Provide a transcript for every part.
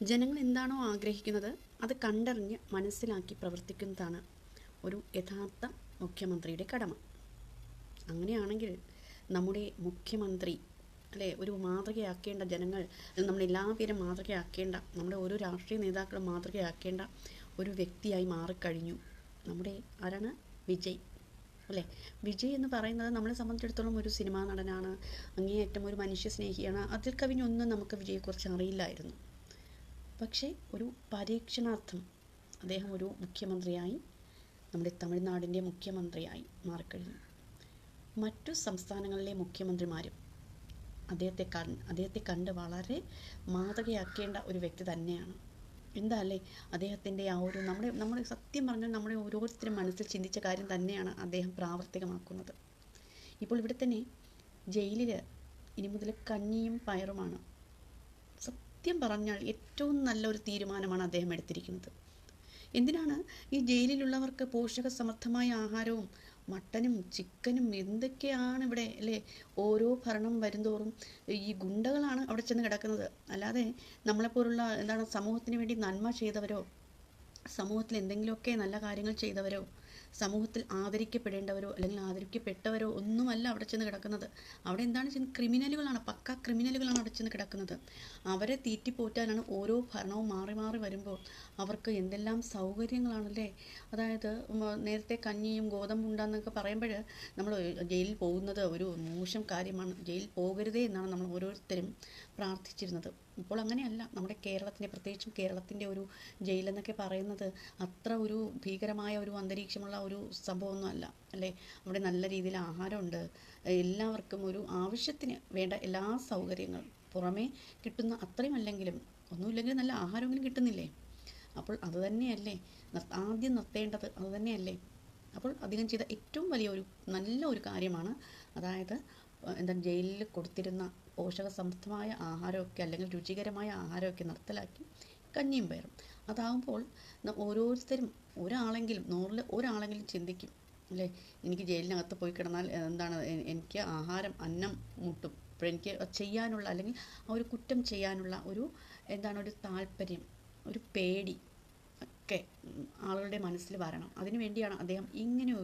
ജനങ്ങൾ എന്താണോ ആഗ്രഹിക്കുന്നത് അത് കണ്ടറിഞ്ഞ് മനസ്സിലാക്കി പ്രവർത്തിക്കുന്നതാണ് ഒരു യഥാർത്ഥ മുഖ്യമന്ത്രിയുടെ കടമ. അങ്ങനെയാണെങ്കിൽ നമ്മുടെ മുഖ്യമന്ത്രി അല്ലേ ഒരു മാതൃകയാക്കേണ്ട ജനങ്ങൾ, നമ്മളെല്ലാവരും മാതൃകയാക്കേണ്ട, നമ്മുടെ ഓരോ രാഷ്ട്രീയ നേതാക്കളും മാതൃകയാക്കേണ്ട ഒരു വ്യക്തിയായി മാറിക്കഴിഞ്ഞു നമ്മുടെ ആരാണ്? വിജയ് അല്ലേ. വിജയ് എന്ന് പറയുന്നത് നമ്മളെ സംബന്ധിച്ചിടത്തോളം ഒരു സിനിമാ നടനാണ്, അങ്ങേയറ്റം ഒരു മനുഷ്യ സ്നേഹിയാണ്. അതിൽ കവിഞ്ഞൊന്നും നമുക്ക് വിജയെക്കുറിച്ച് അറിയില്ലായിരുന്നു. പക്ഷേ ഒരു പരീക്ഷണാർത്ഥം അദ്ദേഹം ഒരു മുഖ്യമന്ത്രിയായി, നമ്മുടെ തമിഴ്നാടിൻ്റെ മുഖ്യമന്ത്രിയായി മാറിക്കഴിഞ്ഞു. മറ്റു സംസ്ഥാനങ്ങളിലെ മുഖ്യമന്ത്രിമാരും അദ്ദേഹത്തെ കണ്ട് വളരെ മാതൃകയാക്കേണ്ട ഒരു വ്യക്തി തന്നെയാണ്. എന്താ അല്ലേ അദ്ദേഹത്തിൻ്റെ ആ ഒരു നമ്മുടെ സത്യം പറഞ്ഞാൽ നമ്മുടെ ഓരോരുത്തരും മനസ്സിൽ ചിന്തിച്ച കാര്യം തന്നെയാണ് അദ്ദേഹം പ്രാവർത്തികമാക്കുന്നത്. ഇപ്പോൾ ഇവിടെ തന്നെ ജയിലിൽ ഇനി മുതൽ കഞ്ഞിയും പയറുമാണ്. സത്യം പറഞ്ഞാൽ ഏറ്റവും നല്ലൊരു തീരുമാനമാണ് അദ്ദേഹം എടുത്തിരിക്കുന്നത്. എന്തിനാണ് ഈ ജയിലിലുള്ളവർക്ക് പോഷകസമൃദ്ധമായ ആഹാരവും മട്ടനും ചിക്കനും എന്തൊക്കെയാണ് ഇവിടെ അല്ലേ. ഓരോ ഭരണം വരുന്തോറും ഈ ഗുണ്ടകളാണ് അവിടെ ചെന്ന് കിടക്കുന്നത്. അല്ലാതെ നമ്മളെപ്പോലുള്ള സമൂഹത്തിന് വേണ്ടി നന്മ ചെയ്തവരോ, സമൂഹത്തിൽ എന്തെങ്കിലുമൊക്കെ നല്ല കാര്യങ്ങൾ ചെയ്തവരോ, സമൂഹത്തിൽ ആദരിക്കപ്പെടേണ്ടവരോ അല്ലെങ്കിൽ ആദരിക്കപ്പെട്ടവരോ ഒന്നുമല്ല അവിടെ ചെന്ന് കിടക്കുന്നത്. അവിടെ എന്താണ് ക്രിമിനലുകളാണ്, പക്ക ക്രിമിനലുകളാണ് അവിടെ ചെന്ന് കിടക്കുന്നത്. അവരെ തീറ്റിപ്പോറ്റാനാണ് ഓരോ ഭരണവും മാറി മാറി വരുമ്പോൾ അവർക്ക് എന്തെല്ലാം സൗകര്യങ്ങളാണല്ലേ. അതായത് നേരത്തെ കഞ്ഞിയും ഗോതമ്പും ഉണ്ടാന്നൊക്കെ പറയുമ്പോൾ നമ്മൾ ജയിലിൽ പോകുന്നത് ഒരു മോശം കാര്യമാണ്, ജയിലിൽ പോകരുതേ എന്നാണ് നമ്മൾ ഓരോരുത്തരും പ്രാർത്ഥിച്ചിരുന്നത്. ഇപ്പോൾ അങ്ങനെയല്ല. നമ്മുടെ കേരളത്തിൻ്റെ, പ്രത്യേകിച്ചും കേരളത്തിൻ്റെ ഒരു ജയിലെന്നൊക്കെ പറയുന്നത് അത്ര ഒരു ഭീകരമായ ഒരു അന്തരീക്ഷമുള്ള ഒരു സംഭവമൊന്നും അല്ല അല്ലേ. അവിടെ നല്ല രീതിയിൽ ആഹാരമുണ്ട്, എല്ലാവർക്കും ഒരു ആവശ്യത്തിന് വേണ്ട എല്ലാ സൗകര്യങ്ങളും പുറമേ കിട്ടുന്ന അത്രയും അല്ലെങ്കിലും, ഒന്നുമില്ലെങ്കിലും നല്ല ആഹാരമെങ്കിലും കിട്ടുന്നില്ലേ. അപ്പോൾ അതുതന്നെയല്ലേ ആദ്യം നിർത്തേണ്ടത്, അതുതന്നെയല്ലേ. അപ്പോൾ അദ്ദേഹം ചെയ്ത ഏറ്റവും വലിയ നല്ല ഒരു കാര്യമാണ്, അതായത് ജയിലിൽ കൊടുത്തിരുന്ന പോഷകസമൃദ്ധമായ ആഹാരമൊക്കെ അല്ലെങ്കിൽ രുചികരമായ ആഹാരമൊക്കെ നിർത്തലാക്കി കഞ്ഞിയും പയറും. അതാകുമ്പോൾ ഓരോരുത്തരും ഒരാളെങ്കിലും 100-ൽ ഒരാളെങ്കിലും ചിന്തിക്കും അല്ലേ, എനിക്ക് ജയിലിനകത്ത് പോയി കിടന്നാൽ എനിക്ക് ആഹാരം അന്നം മുട്ടും. അപ്പോൾ എനിക്ക് ചെയ്യാനുള്ള അല്ലെങ്കിൽ ആ ഒരു കുറ്റം ചെയ്യാനുള്ള ഒരു താല്പര്യം, ഒരു പേടി ഒക്കെ ആളുകളുടെ മനസ്സിൽ വരണം. അതിനു വേണ്ടിയാണ് അദ്ദേഹം ഇങ്ങനെ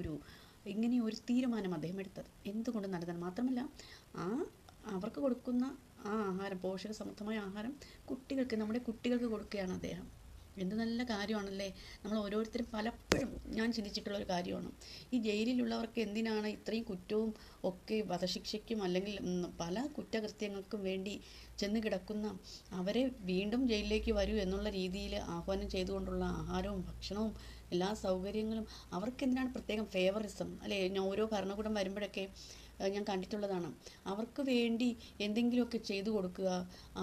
ഒരു തീരുമാനം അദ്ദേഹം എടുത്തത്. എന്തുകൊണ്ട് നല്ലതാണ്. മാത്രമല്ല അവർക്ക് കൊടുക്കുന്ന ആ ആഹാരം, പോഷകസമൃദ്ധമായ ആഹാരം നമ്മുടെ കുട്ടികൾക്ക് കൊടുക്കുകയാണ് അദ്ദേഹം. എന്ത് നല്ല കാര്യമാണല്ലേ. നമ്മൾ ഓരോരുത്തരും പലപ്പോഴും ഞാൻ ചിന്തിച്ചിട്ടുള്ളൊരു കാര്യമാണ്, ഈ ജയിലിലുള്ളവർക്ക് എന്തിനാണ് ഇത്രയും കുറ്റവും ഒക്കെ, വധശിക്ഷയ്ക്കും അല്ലെങ്കിൽ പല കുറ്റകൃത്യങ്ങൾക്കും വേണ്ടി ചെന്ന് കിടക്കുന്ന അവരെ വീണ്ടും ജയിലിലേക്ക് വരൂ എന്നുള്ള രീതിയിൽ ആഹ്വാനം ചെയ്തുകൊണ്ടുള്ള ആഹാരവും ഭക്ഷണവും എല്ലാ സൗകര്യങ്ങളും അവർക്ക് എന്തിനാണ് പ്രത്യേകം ഫേവറിസം അല്ലേ. ഓരോ ഭരണകൂടം വരുമ്പോഴൊക്കെ ഞാൻ കണ്ടിട്ടുള്ളതാണ്. അവർക്ക് വേണ്ടി എന്തെങ്കിലുമൊക്കെ ചെയ്തു കൊടുക്കുക,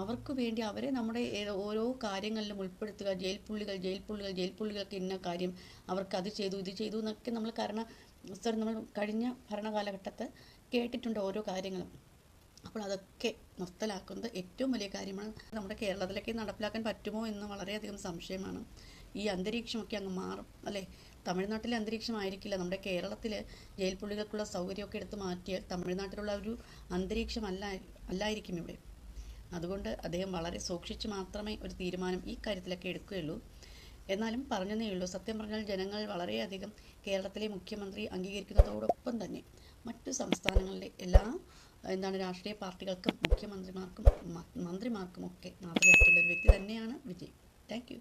അവർക്ക് വേണ്ടി അവരെ നമ്മുടെ ഓരോ കാര്യങ്ങളിലും ഉൾപ്പെടുത്തുക. ജയിൽ പുള്ളികൾക്ക് ഇന്ന കാര്യം, അവർക്ക് അത് ചെയ്തു ഇത് ചെയ്തു എന്നൊക്കെ നമ്മൾ നമ്മൾ കഴിഞ്ഞ ഭരണകാലഘട്ടത്ത് കേട്ടിട്ടുണ്ട് ഓരോ കാര്യങ്ങളും. അപ്പോൾ അതൊക്കെ നിർത്തലാക്കുന്നത് ഏറ്റവും വലിയ കാര്യമാണ്. നമ്മുടെ കേരളത്തിലേക്ക് നടപ്പിലാക്കാൻ പറ്റുമോ എന്ന് വളരെയധികം സംശയമാണ്. ഈ അന്തരീക്ഷമൊക്കെ അങ്ങ് മാറും അല്ലേ. തമിഴ്നാട്ടിലെ അന്തരീക്ഷമായിരിക്കില്ല നമ്മുടെ കേരളത്തിൽ. ജയിൽ പുള്ളികൾക്കുള്ള സൗകര്യമൊക്കെ എടുത്ത് മാറ്റിയാൽ തമിഴ്നാട്ടിലുള്ള ഒരു അന്തരീക്ഷം അല്ലായിരിക്കും ഇവിടെ. അതുകൊണ്ട് അദ്ദേഹം വളരെ സൂക്ഷിച്ച് മാത്രമേ ഒരു തീരുമാനം ഈ കാര്യത്തിലൊക്കെ എടുക്കുകയുള്ളൂ. എന്നാലും പറഞ്ഞതേ ഉള്ളൂ. സത്യം പറഞ്ഞാൽ ജനങ്ങൾ വളരെയധികം കേരളത്തിലെ മുഖ്യമന്ത്രി അംഗീകരിക്കുന്നതോടൊപ്പം തന്നെ മറ്റു സംസ്ഥാനങ്ങളിലെ എല്ലാ രാഷ്ട്രീയ പാർട്ടികൾക്കും മുഖ്യമന്ത്രിമാർക്കും മന്ത്രിമാർക്കും ഒക്കെ മാതൃകയാക്കേണ്ട ഒരു വ്യക്തി തന്നെയാണ് വിജയ്. Thank you.